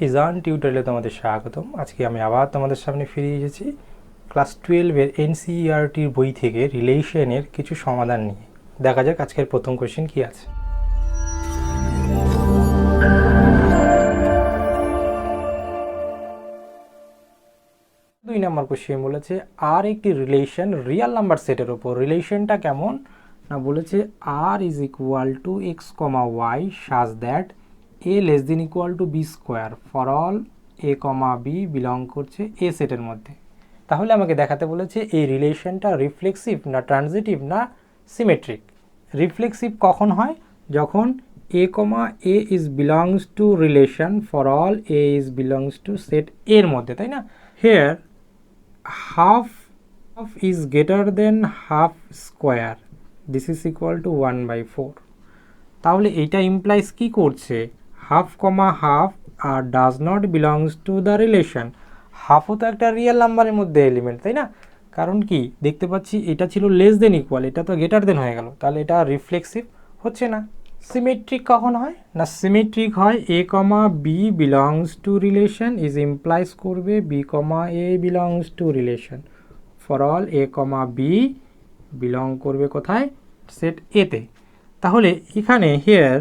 ইজান টিউটোরিয়ালে তোমাদের স্বাগতম। আজকে আমি আবার তোমাদের সামনে ফিরে এসেছি ক্লাস 12-এর এনসিইআরটির বই থেকে রিলেশনের কিছু সমাধান নিয়ে। দেখা যাক আজকের প্রথম কোশ্চেন কি আছে। দুই নম্বর কোশ্চেন বলেছে আর একটি রিলেশন রিয়েল নাম্বার সেটের উপর। রিলেশনটা কেমন না, বলেছে R is equal to x comma y such that a less than equal to b square for all A comma b belong করছে এ সেটের মধ্যে। তাহলে আমাকে দেখাতে বলেছে এই রিলেশনটা রিফ্লেক্সিভ না ট্রানজিটিভ না সিমেট্রিক। রিফ্লেক্সিভ কখন হয়? যখন a comma A is belongs to relation for all A is belongs to set এর মধ্যে, তাই না? Here half is greater than half square, this is equal to 1/4. তাহলে এটা ইমপ্লাইজ কি করছে? Half comma half R does not belongs to the relation. হাফও তো একটা রিয়েল নাম্বারের মধ্যে এলিমেন্ট, তাই না? কারণ কি দেখতে পাচ্ছি এটা ছিল লেস দেন ইকুয়াল, এটা তো গ্রেটার দেন হয়ে গেল, তাহলে এটা রিফ্লেক্সিভ হচ্ছে না। সিমেট্রিক কখন হয় না? সিমেট্রিক হয় a comma b belongs to relation is implies করবে b comma a belongs to relation for all A comma b belong করবে কোথায়? সেট এতে। তাহলে এখানে হেয়ার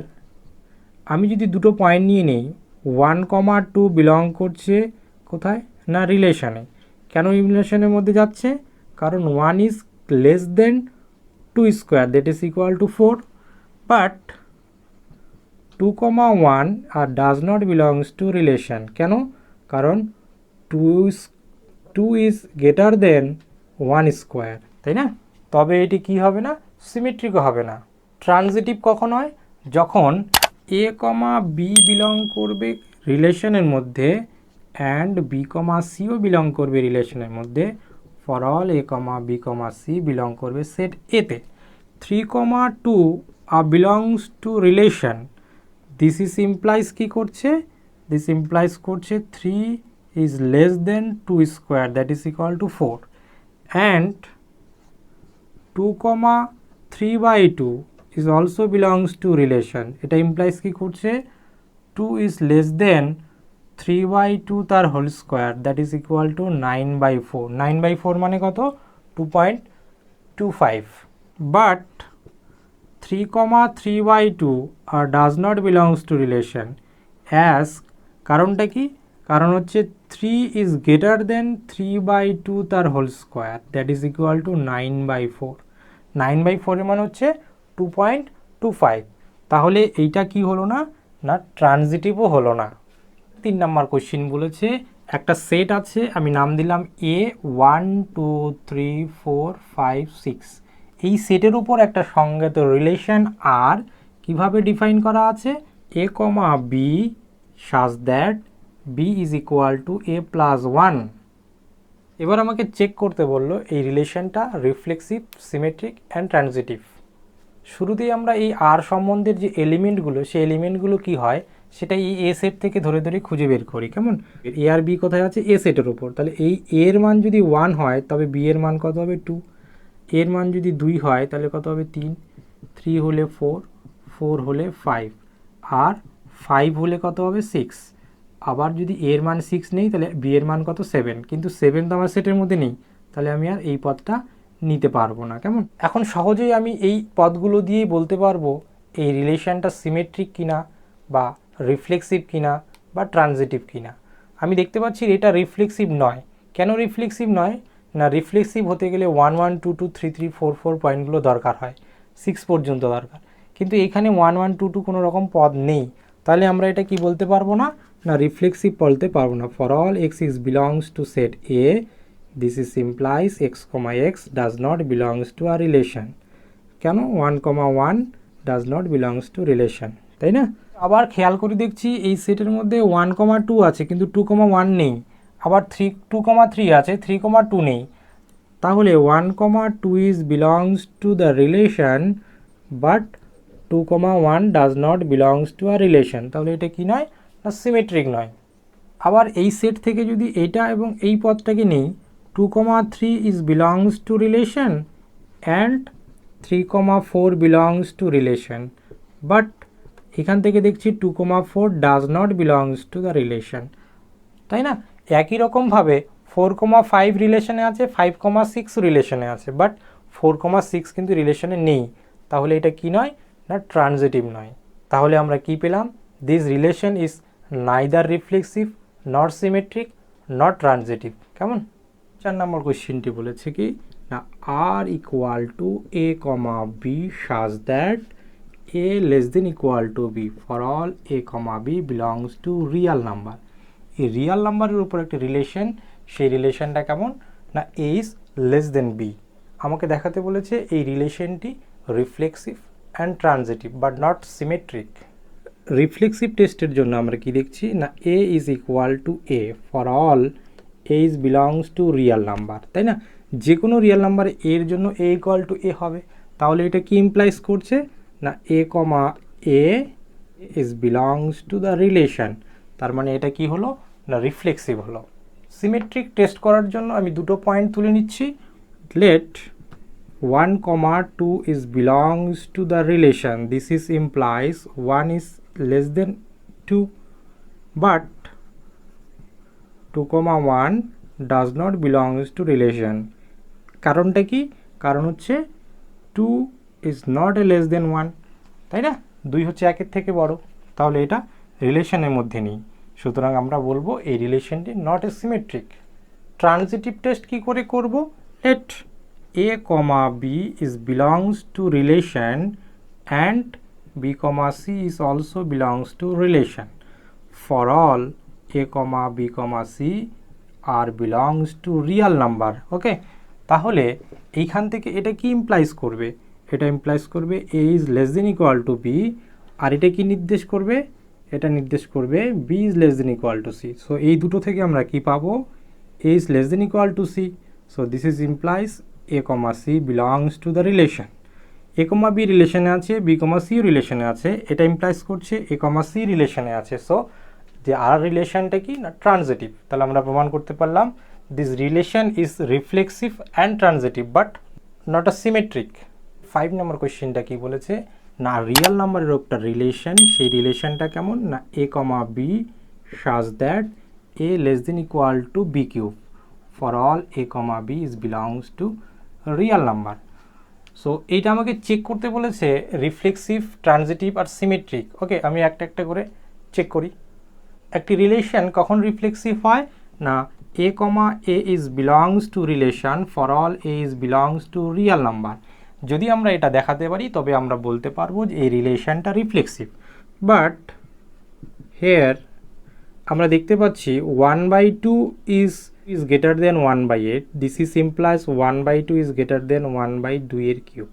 আমি যদি দুটো পয়েন্ট নিয়ে নিই, 1,2 বিলং করছে কোথায়? না রিলেশনে। কেন রিলেশনের মধ্যে যাচ্ছে? কারণ 1 is less than 2 square that is equal to 4, but 2,1 are does not belongs to relation. কেন? কারণ 2 ইজ গ্রেটার দেন 1 স্কোয়ার, তাই না? তবে এটি কি হবে না? সিমেট্রিকও হবে না। ট্রানজিটিভ কখন হয়? যখন এ কমা বি বিলং করবে রিলেশনের মধ্যে and B comma C belong করবে রিলেশনের মধ্যে for all A comma B comma C belong করবে সেট এতে। 3,2 belongs to relation, this is implies কি করছে? দিস ইমপ্লাইজ করছে 3 is less than 2 square that is equal to 4 and 2,3/2 is also belongs to relation. এটা implies কি করছে? 2 is less than 3/2 তার whole square that is equal to 9/4। 9/4 মানে কত? 2.25। But 3,3/2 are does not belongs to relation as, কারণটা কি? কারণ হচ্ছে 3 ইজ গ্রেটার দেন 3/2 তার whole square that is equal to 9/4। 9/4 এর মানে হচ্ছে 2.25। তাহলে এইটা কি হলো না? না ট্রানজিটিভও হলো না। 3 নম্বর কোশ্চিন বলেছে একটা সেট আছে, আমি নাম দিলাম এ 1 2 3 4 5 6। এই সেটের উপর একটা সংজ্ঞাত রিলেশন আর কিভাবে ডিফাইন করা আছে? A comma b such that b is equal to a plus 1। এবার আমাকে চেক করতে বললো এই রিলেশনটা রিফ্লেক্সিভ, সিমেট্রিক অ্যান্ড ট্রানজিটিভ। শুরুতেই আমরা এই আর সম্বন্ধের যে এলিমেন্টগুলো, সেই এলিমেন্টগুলো কি হয় সেটা এই এ সেট থেকে ধরে ধরে খুঁজে বের করি। কেমন? এ আর বি কোথায় আছে? এ সেটের উপর। তাহলে এই এর মান যদি 1 হয় তবে বি এর মান কত হবে? 2। এর মান যদি 2 হয় তাহলে কত হবে? 3। 3 হলে 4, 4 হলে 5, আর 5 হলে কত হবে? 6। আবার যদি এর মান 6 নেই তাহলে বি এর মান কত? 7। কিন্তু 7 তো আমার সেটের মধ্যে নেই, তাহলে আমি আর এই পদটা নিতে পারবো না। কেমন? এখন সহজেই আমি এই পদগুলো দিয়েই বলতে পারবো এই রিলেশনটা সিমেট্রিক কিনা বা রিফ্লেক্সিভ কিনা বা ট্রানজিটিভ কিনা। আমি দেখতে পাচ্ছি এটা রিফ্লেক্সিভ নয়। কেন রিফ্লেক্সিভ নয়? না রিফ্লেক্সিভ হতে গেলে 1 1 2 2 3 3 4 4 পয়েন্টগুলো দরকার হয়, 6 পর্যন্ত দরকার। কিন্তু এখানে 1 1 2 2 কোনো রকম পদ নেই, তাহলে আমরা এটা কি বলতে পারবো না? না রিফ্লেক্সিভ বলতে পারবো না। For all x is belongs to set A, this is implies x, x does not belongs to a relation. কেন? 1,1 does not belongs to relation, তাই না? আবার খেয়াল করে দেখছি এই সেটের মধ্যে 1,2 আছে কিন্তু 2,1 নেই। আবার 2,3 আছে, 3,2 নেই। তাহলে 1,2 is belongs to the relation but 2,1 does not belongs to a relation. তাহলে এটা কি নয়? না সিমেট্রিক নয়। আবার এই সেট থেকে যদি এটা এবং এই পদটাকে নেই, 2,3 is belongs to relation and 3,4 belongs to relation, but এখান থেকে দেখছি 2,4 does not belongs to the relation, তাই না? একই রকমভাবে 4,5 রিলেশনে আছে, 5,6 রিলেশনে আছে, বাট 4,6 কিন্তু রিলেশনে নেই। তাহলে এটা কি নয় না ট্রানজিটিভ নয়। তাহলে আমরা কি পেলাম? This relation is neither reflexive not symmetric not transitive. কেমন? 4 নম্বর কোশ্চেনটি বলেছে কি না R equal to a comma b such that a less than equal to b for all a comma b belongs to real number। এই Real নাম্বারের উপর একটা relation, সেই রিলেশনটা কেমন না a is less than b। আমাকে দেখাতে বলেছে এই রিলেশনটি reflexive and transitive but not symmetric. Reflexive টেস্টের জন্য আমরা কি দেখছি না a is equal to a for all a is belongs to real number, তাই না? যে কোনো রিয়াল নাম্বার এর জন্য a equal to a হবে। তাহলে এটা কি ইমপ্লাইজ করছে না a comma a is belongs to the relation, তার মানে এটা কি হলো না রিফ্লেক্সিভ হলো। সিমেট্রিক টেস্ট করার জন্য আমি দুটো পয়েন্ট তুলে নিচ্ছি। let 1, 2 is belongs to the relation, this is implies 1 is less than 2 but 2, 1 does not belongs to relation। কারণটা কি? কারণ হচ্ছে 2 is not a less than 1, তাই না? 2 হচ্ছে 1-এর থেকে বড়, তাহলে এটা রিলেশনের মধ্যে নেই। সুতরাং আমরা বলবো এই রিলেশনটি not a symmetric. Transitive test কি করে করব? let a comma b is belongs to relation and b comma c is also belongs to relation for all a comma b comma c are belongs to real number। ওকে, তাহলে এইখান থেকে এটা কি implies করবে? এটা ইমপ্লাইজ করবে a is less than equal to b, আর এটা কি নির্দেশ করবে? এটা নির্দেশ করবে b is less than equal to c। So এই দুটো থেকে আমরা কি পাবো? a is less than equal to c, so this is implies a comma c belongs to the relation। a comma b রিলেশনে আছে, b comma c রিলেশনে আছে, এটা ইমপ্লাইজ করছে a comma c রিলেশনে আছে। সো যে আর রিলেশনটা কি না ট্রানজিটিভ। তাহলে আমরা প্রমাণ করতে পারলাম this relation is reflexive and transitive but not a symmetric. 5 নম্বর কোয়েশ্চেনটা কি বলেছে না রিয়েল নাম্বারের একটা রিলেশন, সেই রিলেশনটা কেমন না a comma b সাজ that a less than equal to b cube for all a comma b is belongs to real number। So এইটা আমাকে চেক করতে বলেছে রিফ্লেক্সিভ, ট্রানজিটিভ আর সিমেট্রিক। ওকে, আমি একটা একটা করে চেক করি। একটি রিলেশন কখন রিফ্লেক্সিভ হয় না a comma a is belongs to relation for all a is belongs to real number। যদি আমরা এটা দেখাতে পারি তবে আমরা বলতে পারবো যে এই রিলেশনটা রিফ্লেক্সিভ। বাট হেয়ার আমরা দেখতে পাচ্ছি 1/2 is greater than 1/8, this is implies 1/2 is greater than 1/2 এর কিউব,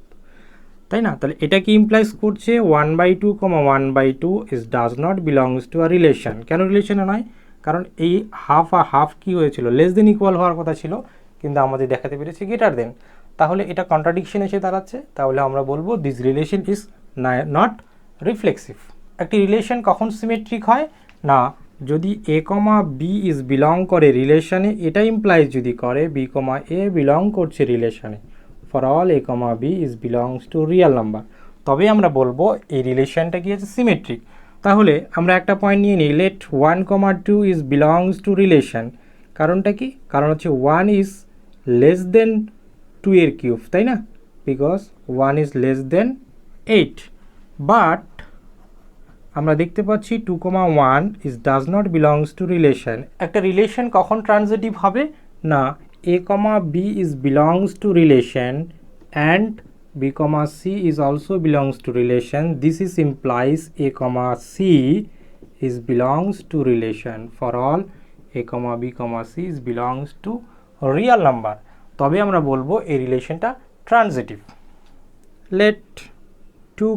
তাই না? তাহলে এটা কি ইমপ্লাইজ করছে 1/2, 1/2 is does not belongs to a relation। কেন রিলেশনে নয়? কারণ এই হাফ আর হাফ কি হয়েছিল লেস দেন ইকুয়াল হওয়ার কথা ছিল, কিন্তু আমাদের দেখাতে পেরেছে গ্রেটার দেন। তাহলে এটা কন্ট্রাডিকশন এসে দাঁড়াচ্ছে। তাহলে আমরা বলবো this relation is not reflexive. একটি রিলেশন কখন সিমেট্রিক হয় না যদি a comma b is belong করে রিলেশনে, এটা ইমপ্লাইজ যদি করে b comma a বিলং করছে রিলেশনে for all a comma b is belongs to real number, তবে আমরা বলবো এই রিলেশনটা কি আছে সিমেট্রিক। তাহলে আমরা একটা পয়েন্ট নিয়ে নিই let 1, 2 is belongs to relation। কারণটা কি? কারণ হচ্ছে 1 is less than 2 এর কিউব, তাই না? Because 1 is less than 8। But আমরা দেখতে পাচ্ছি 2, 1 is does not belongs to relation। একটা রিলেশন কখন ট্রানজিটিভ হবে না a comma b is belongs to relation and b comma c is also belongs to relation, this is implies a comma c is belongs to relation for all a comma b comma c is belongs to real number, তবে আমরা বলবো এই রিলেশনটা transitive. let 2,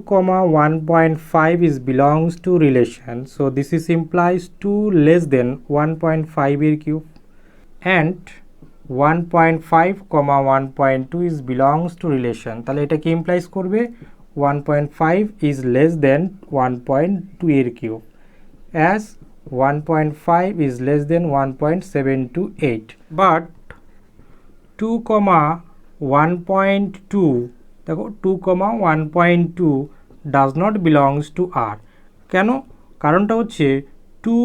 1.5 is belongs to relation, so this is implies 2 less than 1.5 এর cube and 1.5, 1.2 is belongs to relation। তাহলে এটা কি implies করবে 1.5 is less than 1.2 এর cube as 1.5 is less than 1.728 but 2, 1.2 দেখো 2, 1.2 does not belongs to R। কেন? কারণটা হচ্ছে 2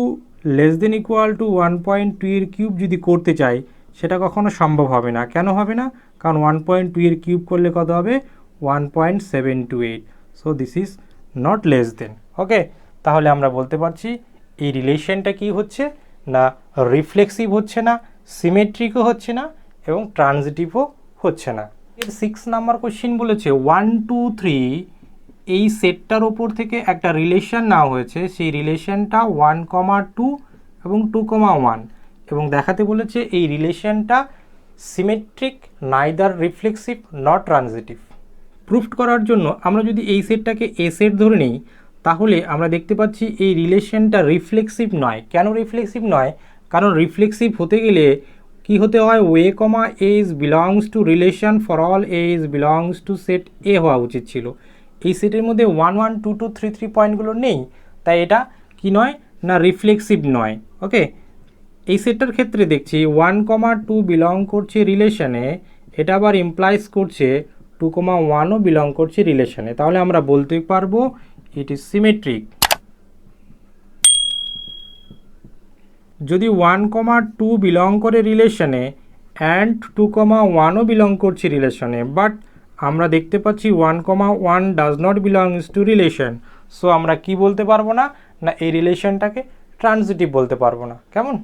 লেস দেন ইকুয়াল টু 1.2 এর কিউব যদি করতে চাই সেটা কখনো সম্ভব হবে না। কেন হবে না? কারণ 1.2 এর কিউব করলে কত হবে? 1.728। So this is not less than. Okay, তাহলে আমরা বলতে পারছি এই রিলেশনটা কি হচ্ছে না, রিফ্লেক্সিভ হচ্ছে না, সিমেট্রিকও হচ্ছে না এবং ট্রানজিটিভও হচ্ছে না। এর 6 নাম্বার কোশ্চেন বলেছে 1 2 3 এই সেটটার ওপর থেকে একটা রিলেশন নেওয়া হয়েছে, সেই রিলেশনটা 1,2 এবং 2,1 এবং দেখাতে বলেছে এই রিলেশনটা symmetric, neither reflexive not transitive. Proof করার জন্য আমরা যদি এই সেটটাকে এ সেট ধরে নিই তাহলে আমরা দেখতে পাচ্ছি এই রিলেশনটা রিফ্লেক্সিভ নয়। কেন রিফ্লেক্সিভ নয়? কারণ রিফ্লেক্সিভ হতে গেলে কি হতে হয়? Way comma A is belongs to relation for all A is belongs to set A হওয়া উচিত ছিল। এই সেটের মধ্যে 1 1 2 2 3 3 পয়েন্টগুলো নেই, তাই এটা কি নয় না, রিফ্লেক্সিভ নয়। ওকে, এই সেটটার ক্ষেত্রে দেখছি 1,2 বিলং করছে রিলেশনে, এটা আবার ইমপ্লাইজ করছে 2,1ও বিলং করছে রিলেশনে, তাহলে আমরা বলতে পারবো ইট ইজ সিমেট্রিক। যদি 1,2 বিলং করে রিলেশনে অ্যান্ড 2,1ও বিলং করছে রিলেশনে, বাট আমরা দেখতে পাচ্ছি 1,1 does not belongs to relation, so আমরা কি বলতে পারবো না, না এই রিলেশনটাকে ট্রানজিটিভ বলতে পারবো না। কেমন?